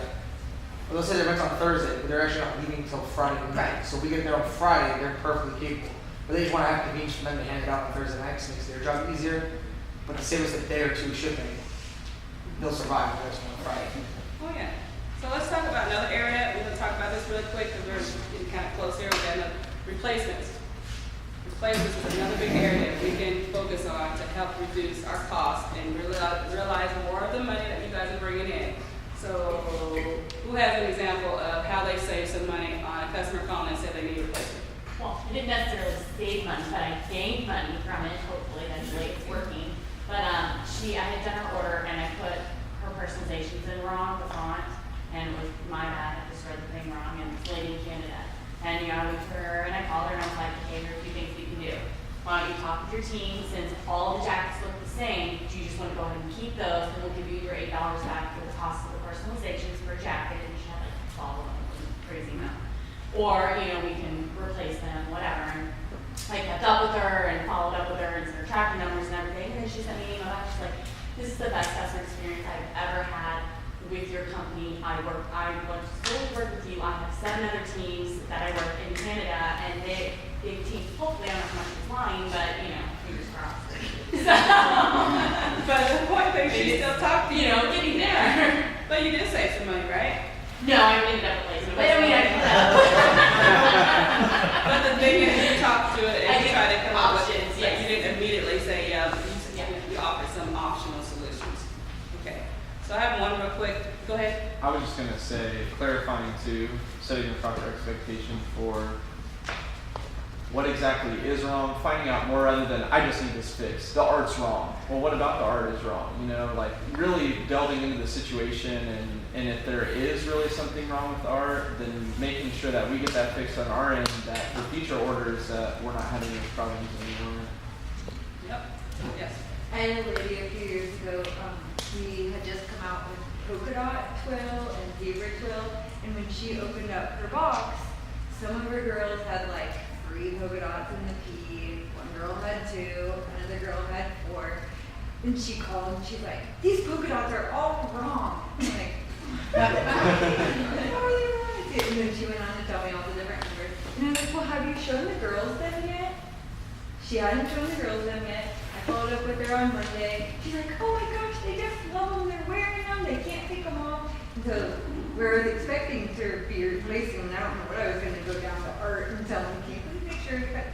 or they'll say their event's on Thursday, but they're actually not leaving until Friday night. Right. So we get there on Friday, they're perfectly capable. But they just want to have convenience for them to hand it out on Thursday night, so it makes their job easier. But to save us a day or two shipping, they'll survive the rest of the Friday. Oh yeah. So let's talk about another area. We're going to talk about this really quick because we're getting kind of close here. We got another replacements. Replacements is another big area we can focus on to help reduce our costs and realize more of the money that you guys are bringing in. So who has an example of how they save some money on a customer calling and said they need a replacement? Well, I didn't necessarily save money, but I gained money from it, hopefully, that's the way it's working. But I had done her order and I put her personalizations in wrong, the font, and it was my bad, I just read the thing wrong, and this lady in Canada. And I went to her and I called her and I was like, hey, there are a few things you can do. Why don't you talk with your team, since all the jackets look the same, do you just want to go ahead and keep those, and we'll give you your $8 back for the cost of the personalizations for a jacket, and she had like 12 of them, it was a crazy amount. Or, we can replace them, whatever. And I kept up with her and followed up with her and sent her tracking numbers and everything. And then she sent me an email back. She's like, this is the best customer experience I've ever had with your company. I want to still work with you. I have 7 other teams that I work in Canada, and they big teams. Hopefully, I don't know how much is lying, but fingers crossed. So, but the point is, she still talked to you. Getting there. But you did save some money, right? No, I ended up replacing it. But But the thing is, you talked to it and you tried to come up with options, like, yes. you didn't immediately say, we offer some optional solutions. Okay. So I have one real quick. Go ahead. I was just gonna say, clarifying too, setting the proper expectation for what exactly is wrong, finding out more rather than, I just need this fixed. The art's wrong. Well, what about the art is wrong? Like really delving into the situation, and if there is really something wrong with the art, then making sure that we get that fixed on our end, that for future orders that we're not having those problems anymore. Yep. Yes. I had a lady a few years ago, we had just come out with polka dot twill and zebra twill, and when she opened up her box, some of her girls had like 3 polka dots in the P, one girl had 2, another girl had 4, And she called and she's like, these polka dots are all wrong. I'm like, how are they wrong? And then she went on to tell me all the different numbers. And I was like, well, have you shown the girls them yet? She hadn't shown the girls them yet. I followed up with her on Monday. She's like, oh my gosh, they just love them. They're wearing them. They can't take them off. And so we were expecting to be replacing them. And I don't know what I was going to go down to art and tell them, can you please make sure you cut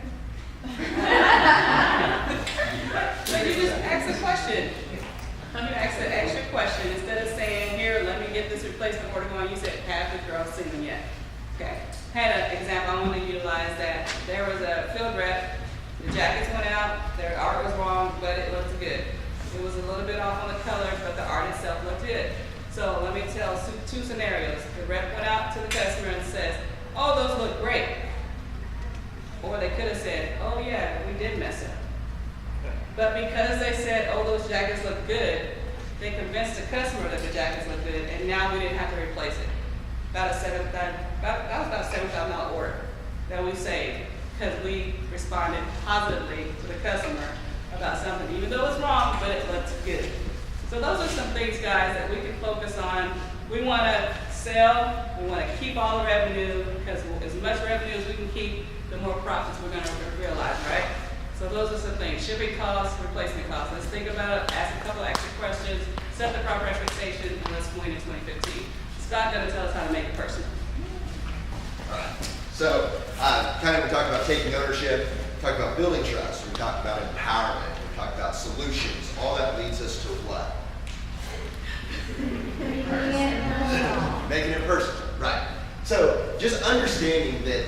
So you just ask a question. You ask an extra question instead of saying, here, let me get this replacement order going. You said, have the girls seen them yet? Okay. Had an example I want to utilize that. There was a field rep. The jackets went out. Their art was wrong, but it looked good. It was a little bit off on the colors, but the art itself looked good. So let me tell two scenarios. The rep went out to the customer and says, oh, those look great. Or they could have said, oh yeah, we did mess up. But because they said, oh, those jackets look good, they convinced the customer that the jackets look good, and now we didn't have to replace it. That was about a $7,000 order that we saved because we responded positively to the customer about something, even though it's wrong, but it looks good. So those are some things, guys, that we can focus on. We want to sell, we want to keep all the revenue, because as much revenue as we can keep, the more profits we're going to realize, right? So those are some things. Shipping costs, replacement costs. Let's think about it, ask a couple extra questions, set the proper expectations, and let's go into 2015. Scott's going to tell us how to make it personal. All right. So, kind of we talked about taking ownership, we talked about building trust, we talked about empowerment, we talked about solutions. All that leads us to what? Making it personal, right. So, just understanding that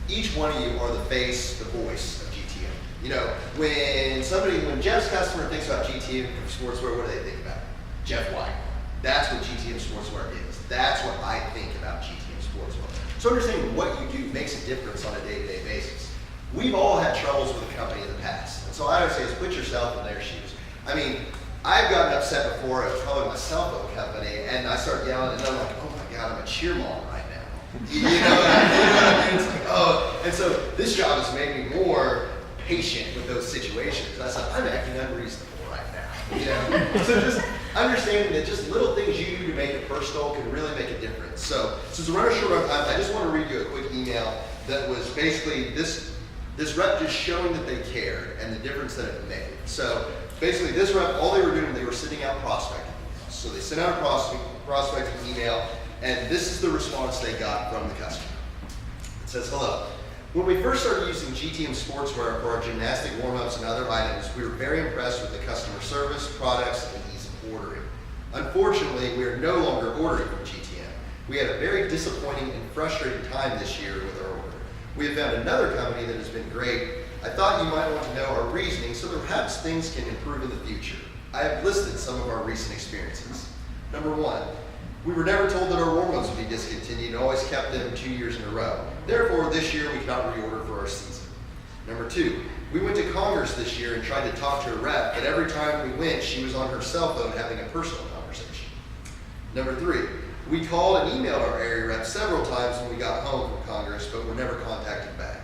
each one of you are the face, the voice of GTM. You know, when Jeff's customer thinks about GTM Sportswear, what do they think about? Jeff White. That's what GTM Sportswear is. That's what I think about GTM Sportswear. So understanding what you do makes a difference on a day-to-day basis. We've all had troubles with a company in the past. And so I would say is put yourself in their shoes. I mean, I've gotten upset before at probably my cell phone company, and I start yelling, and I'm like, oh my God, I'm a cheer mom right now. You know what I mean? It's like, oh. And so this job has made me more patient with those situations. I said, I'm acting unreasonable right now. You know? So just understanding that just little things you do to make it personal can really make a difference. So since we're running short on time, I just want to read you a quick email that was basically this rep just showing that they cared and the difference that it made. So basically this rep, all they were doing, they were sending out prospecting emails. So they sent out a prospecting email, and this is the response they got from the customer. It says, hello. When we first started using GTM Sportswear for our gymnastic warm-ups and other items, we were very impressed with the customer service, products, and ease of ordering. Unfortunately, we are no longer ordering from GTM. We had a very disappointing and frustrating time this year with our order. We have found another company that has been great. I thought you might want to know our reasoning so that perhaps things can improve in the future. I have listed some of our recent experiences. Number 1, we were never told that our warm-ups would be discontinued and always kept them 2 years in a row. Therefore, this year we cannot reorder for our season. Number 2, we went to Congress this year and tried to talk to a rep, but every time we went, she was on her cell phone having a personal conversation. Number 3, we called and emailed our area rep several times when we got home from Congress, but were never contacted back.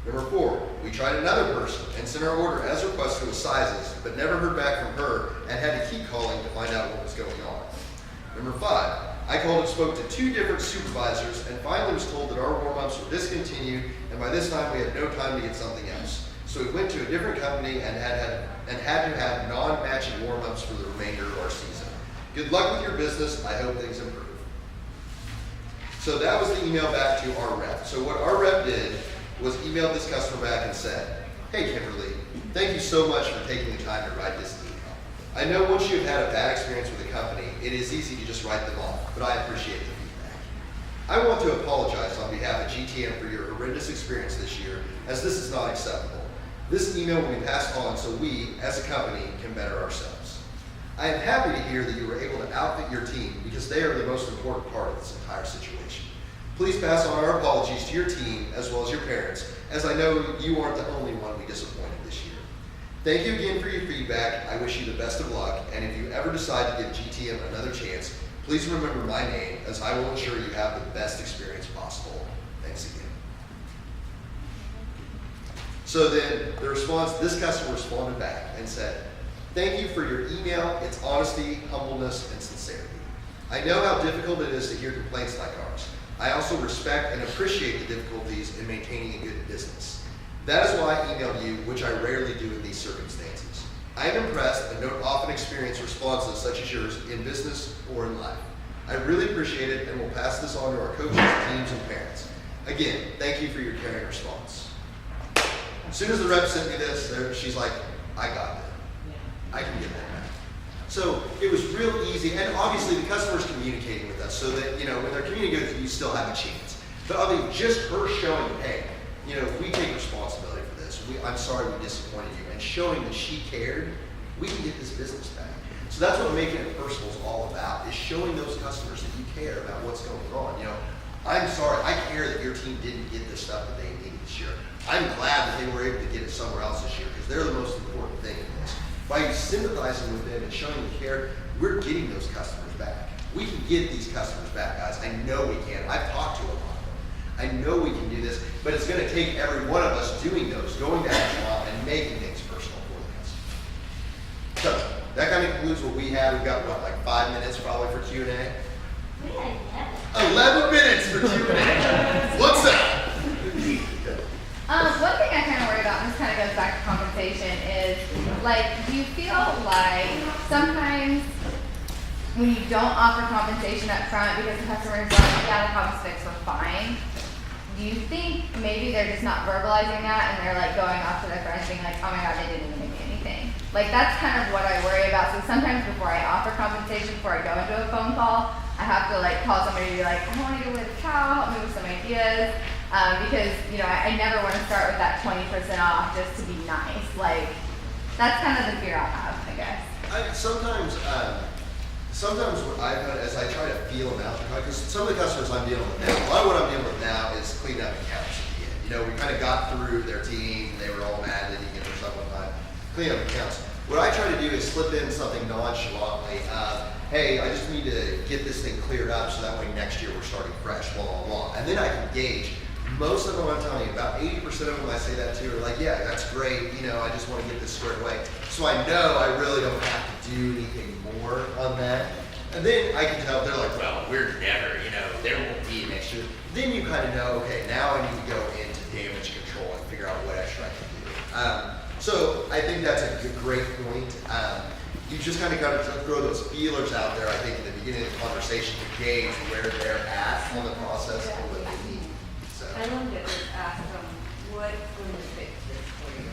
Number 4, we tried another person and sent our order as requested with sizes, but never heard back from her and had to keep calling to find out what was going on. Number 5, I called and spoke to 2 different supervisors and finally was told that our warm-ups were discontinued, and by this time we had no time to get something else. So we went to a different company and had to have non-matching warm-ups for the remainder of our season. Good luck with your business. I hope things improve. So that was the email back to our rep. So what our rep did was emailed this customer back and said, hey Kimberly, thank you so much for taking the time to write this email. I know once you've had a bad experience with a company, it is easy to just write them off, but I appreciate the feedback. I want to apologize on behalf of GTM for your horrendous experience this year, as this is not acceptable. This email will be passed on so we, as a company, can better ourselves. I am happy to hear that you were able to outfit your team because they are the most important part of this entire situation. Please pass on our apologies to your team as well as your parents, as I know you aren't the only one we disappointed this year. Thank you again for your feedback. I wish you the best of luck, and if you ever decide to give GTM another chance, please remember my name, as I will ensure you have the best experience possible. Thanks again. So then the response, this customer responded back and said, Thank you for your email, its honesty, humbleness, and sincerity. I know how difficult it is to hear complaints like ours. I also respect and appreciate the difficulties in maintaining a good business. That is why I emailed you, which I rarely do in these circumstances. I am impressed and don't often experience responses such as yours in business or in life. I really appreciate it and will pass this on to our coaches, teams, and parents. Again, thank you for your caring response. As soon as the rep sent me this, she's like, I got that. I can get that back. So it was real easy, and obviously the customer's communicating with us so that, you know, when they're communicating with you, you still have a chance. But I mean, just her showing, hey, you know, we take responsibility for this. I'm sorry we disappointed you. And showing that she cared, we can get this business back. So that's what making it personal is all about, is showing those customers that you care about what's going on. You know, I'm sorry, I care that your team didn't get the stuff that they needed this year. I'm glad that they were able to get it somewhere else this year because they're the most important thing in this. By sympathizing with them and showing them care, we're getting those customers back. We can get these customers back, guys. I know we can. I've talked to a lot of them. I know we can do this, but it's going to take every one of us doing those, going that extra and making things personal for the customer. So that kind of concludes what we have. We've got, what, like 5 minutes probably for Q&A? We had 11 minutes for Q&A. What's up? One thing I kind of worry about, and this kind of goes back to compensation, is like, do you feel like sometimes when you don't offer compensation up front because the customer is like, yeah, the problem's fixed, we're fine, do you think maybe they're just not verbalizing that and they're like going off to their friends being like, oh my god, they didn't even give me anything? Like, that's kind of what I worry about. So sometimes before I offer compensation, before I go into a phone call, I have to like call somebody to be like, I want to go with a cow, help me with some ideas. Because, you know, I never want to start with that 20% off just to be nice. Like, that's kind of the fear I have, I guess. Sometimes what I've done is I try to feel them out, because some of the customers I'm dealing with now, a lot of what I'm dealing with now is cleaning up accounts at the end. You know, we kind of got through their team, they were all mad that didn't get their stuff on time. Clean up accounts. What I try to do is slip in something nonchalantly. Hey, I just need to get this thing cleared up so that way next year we're starting fresh, blah, blah, blah. And then I can gauge. Most of them, I'm telling you, about 80% of them I say that to are like, yeah, that's great, you know, I just want to get this squared away. So I know I really don't have to do anything more on that. And then I can tell, they're like, well, we're never, you know, there won't be an extra. Then you kind of know, okay, now I need to go into damage control and figure out what extra I can do. So I think that's a great point. You just kind of got to throw those feelers out there, I think, in the beginning of the conversation to gauge where they're at on the process and what they need. I wanted to ask what's going to fix this for you?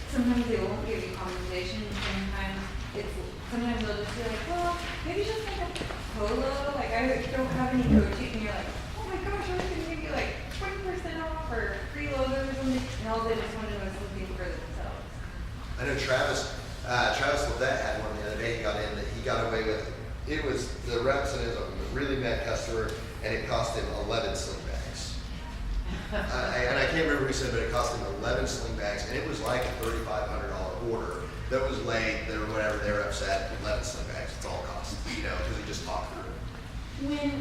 Sometimes they won't give you compensation, sometimes they'll just be like, well, maybe just like a polo, like I don't have any coaching, and you're like, oh my gosh, I was going to give you like 20% off or freeloader or something, and all they just wanted was something for themselves. I know Travis Levette had one the other day. He got in that he got away with. It was the rep said it was a really mad customer, and it cost him 11 sling bags. And I can't remember who said, but it cost him 11 sling bags, and it was like a $3,500 order that was late, or whatever. They were upset. 11 sling bags. It's all cost, you know, because he just talked through it.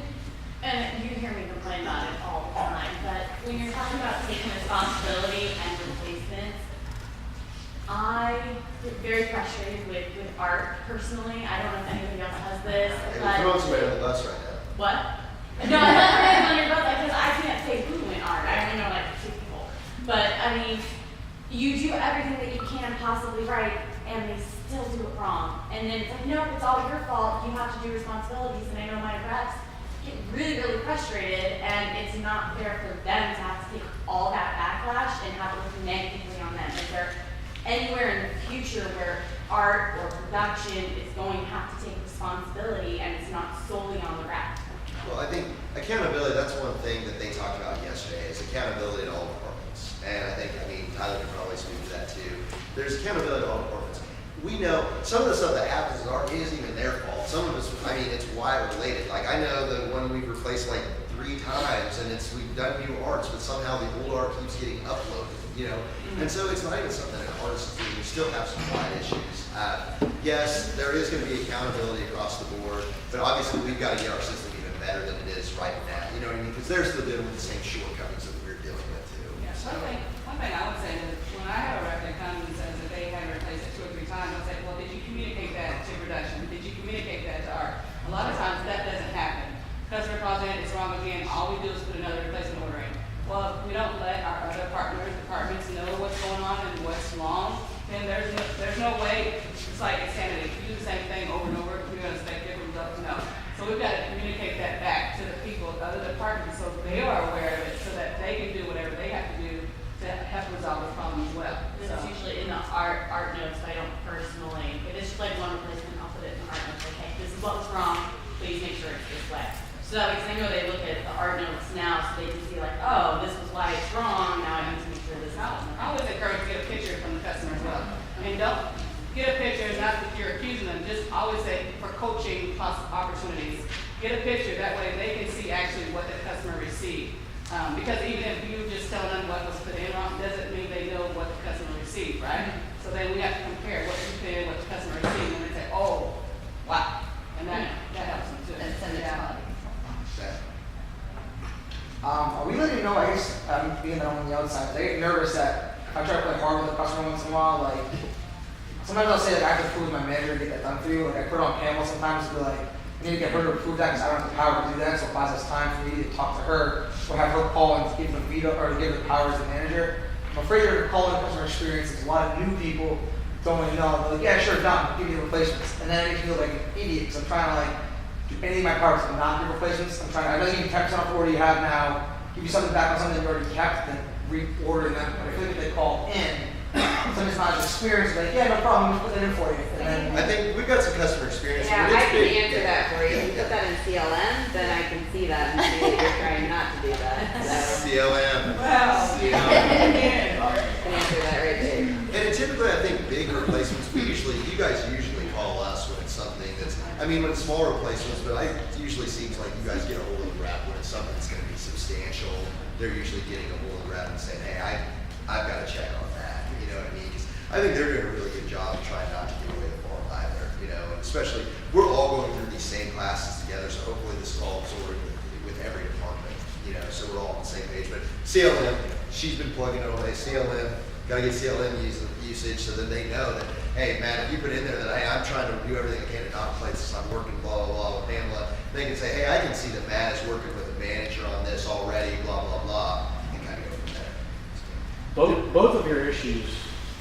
And you hear me complain about it all the time, but when you're talking about taking responsibility and replacements, I get very frustrated with art personally. I don't know if anybody else has this. Hey, we're throwing somebody on the bus right now. What? No, I'm not throwing on your bus because I can't say who in art. I only know like 2 people. But I mean, you do everything that you can possibly right, and they still do it wrong. And then it's like, no, it's all your fault. You have to do responsibilities. And I know my reps get really, really frustrated, and it's not fair for them to have to take all that backlash and have it look negatively on them. Is there anywhere in the future where art or production is going to have to take responsibility and it's not solely on the rep? Well, I think accountability, that's one thing that they talked about yesterday, is accountability to all departments. And I think, Tyler can probably speak to that too. There's accountability to all departments. We know some of the stuff that happens in art isn't even their fault. Some of it's, it's wire related. Like I know the one we've replaced like 3 times, and we've done new arts, but somehow the old art keeps getting uploaded, you know? And so it's not even something that artists do. We still have some wide issues. Yes, there is going to be accountability across the board, but obviously we've got to get our system even better than it is right now. You know what I mean? Because they're still dealing with the same shortcomings that we're dealing with too. Yeah, So. one thing I would say is when I have a rep that comes and says that they had replaced it 2 or 3 times, I'll say, well, did you communicate that to production? Did you communicate that to art? A lot of times that doesn't happen. Customer calls in, it's wrong again, all we do is put another replacement order in. Well, if we don't let our other departments know what's going on and what's wrong, then there's no way, it's like insanity. If you do the same thing over and over, you're gonna expect different results. No. So we've got to communicate that back to the people, the other departments, so they are aware of it, so that they can do whatever they have to do to help resolve the problem as well. This So. is usually in the art notes, but I don't personally, if it's just like one replacement, I'll put it in the art notes, like, hey, this is what was wrong, please make sure it's this way. So that way, 'cause I know they look at the art notes now, so they can see like, oh, this was why it's wrong, now I need to make sure this is. I always encourage to get a picture from the customer as well. I mean, don't get a picture, not that you're accusing them, just always say for coaching opportunities. Get a picture, that way they can see actually what the customer received. Because even if you just tell them what was put in wrong, doesn't mean they know what the customer received, right? So then we have to compare what you put in, what the customer received, and they say, oh, wow. And that helps them too. And send it to quality control. Are we letting you know, I guess, being that I'm on the outside, they get nervous that if I try to play hard with the customer once in a while, like, sometimes I'll say, like, I have to prove my manager and get that done for you. Like, I put it on panel sometimes to be like, I need to get her to approve that because I don't have the power to do that, so it buys us time for me to talk to her, or have her call and give the veto, or to give the power as the manager. I'm afraid you're calling customer experience, there's a lot of new people don't really know. They're like, yeah, sure, done, give me the replacements. And then it makes me look like an idiot, because I'm trying to, like, do anything in my power to not give replacements. I know you can 10% off the order you have now, give you something back on something you already kept, then reorder them. But I feel like if they call in, somebody's not as experienced, like, yeah, no problem, just put that in for you. And then, I think we've got some customer experience. Yeah, When I it's can big- answer that for you. You put that in CLM, then I can see that and see that you're trying not to do that. So CLM. Well, You know. I can answer that right there. And typically, I think big replacements, you guys usually call us when it's something that's, I mean, when it's small replacements, but it usually seems like you guys get a hold of the rep when it's something that's gonna be substantial. They're usually getting a hold of the rep and saying, hey, I've got to check on that, you know what I mean? 'Cause I think they're doing a really good job of trying not to give away the farm either, you know, and especially, we're all going through these same classes together, so hopefully this is all absorbed with every department, you know, so we're all on the same page. But CLM, she's been plugging it away, CLM, gotta get CLM usage so that they know that, hey, man, if you put in there that, hey, I'm trying to do everything I can to not play this, I'm working blah, blah, blah with Pamela, they can say, hey, I can see that Matt is working with a manager on this already, blah, blah, blah, and kind of go from there. Both of your issues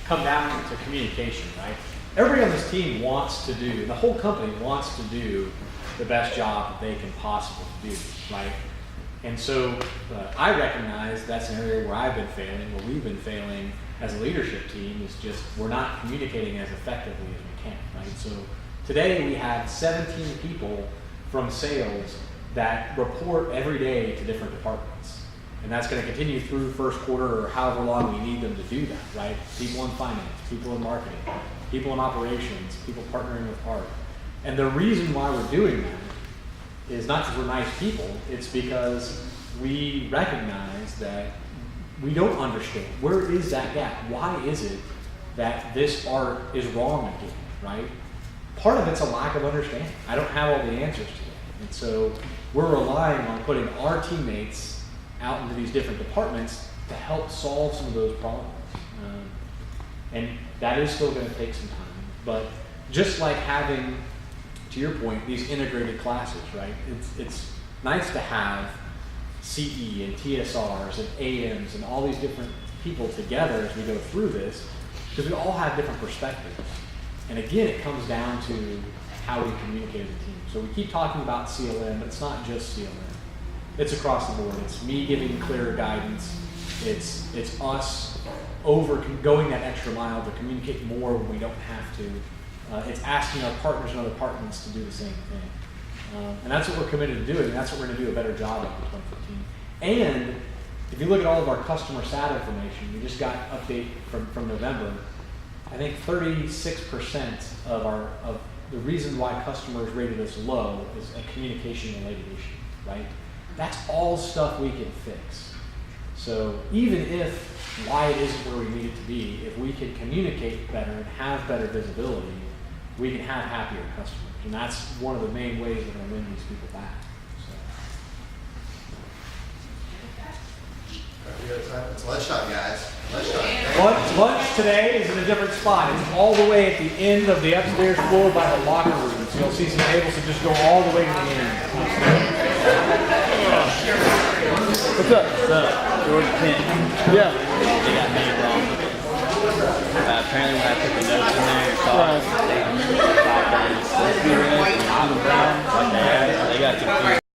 come down to communication, right? Everybody on this team wants to do, the whole company wants to do the best job that they can possibly do, right? And so I recognize that's an area where I've been failing, where we've been failing as a leadership team, is just we're not communicating as effectively as we can, right? So today we had 17 people from sales that report every day to different departments. And that's going to continue through first quarter or however long we need them to do that, right? People in finance, people in marketing, people in operations, people partnering with art. And the reason why we're doing that is not because we're nice people, it's because we recognize that we don't understand. Where is that gap? Why is it that this art is wrong again, right? Part of it's a lack of understanding. I don't have all the answers to it. And so we're relying on putting our teammates out into these different departments to help solve some of those problems. And that is still going to take some time. But just like having, to your point, these integrated classes, right? It's nice to have CE and TSRs and AMs and all these different people together as we go through this, because we all have different perspectives. And again, it comes down to how we communicate as a team. So we keep talking about CLM, but it's not just CLM. It's across the board. It's me giving clearer guidance. It's us going that extra mile to communicate more when we don't have to. It's asking our partners and other departments to do the same thing. And that's what we're committed to doing, and that's what we're going to do a better job of in 2015. And if you look at all of our customer sat information, we just got an update from November. I think 36% of the reason why customers rated us low is a communication-related issue, right? That's all stuff we can fix. So even if why it isn't where we need it to be, if we can communicate better and have better visibility, we can have happier customers. And that's one of the main ways we're going to win these people back. So. It's lunchtime, guys. Lunchtime. Lunch today is in a different spot. It's all the way at the end of the upstairs floor by the locker room. So you'll see some tables that just go all the way to the end. What's up? George Kent. Yeah. They got me wrong. Apparently when I put the notes in there, it's all they got confused.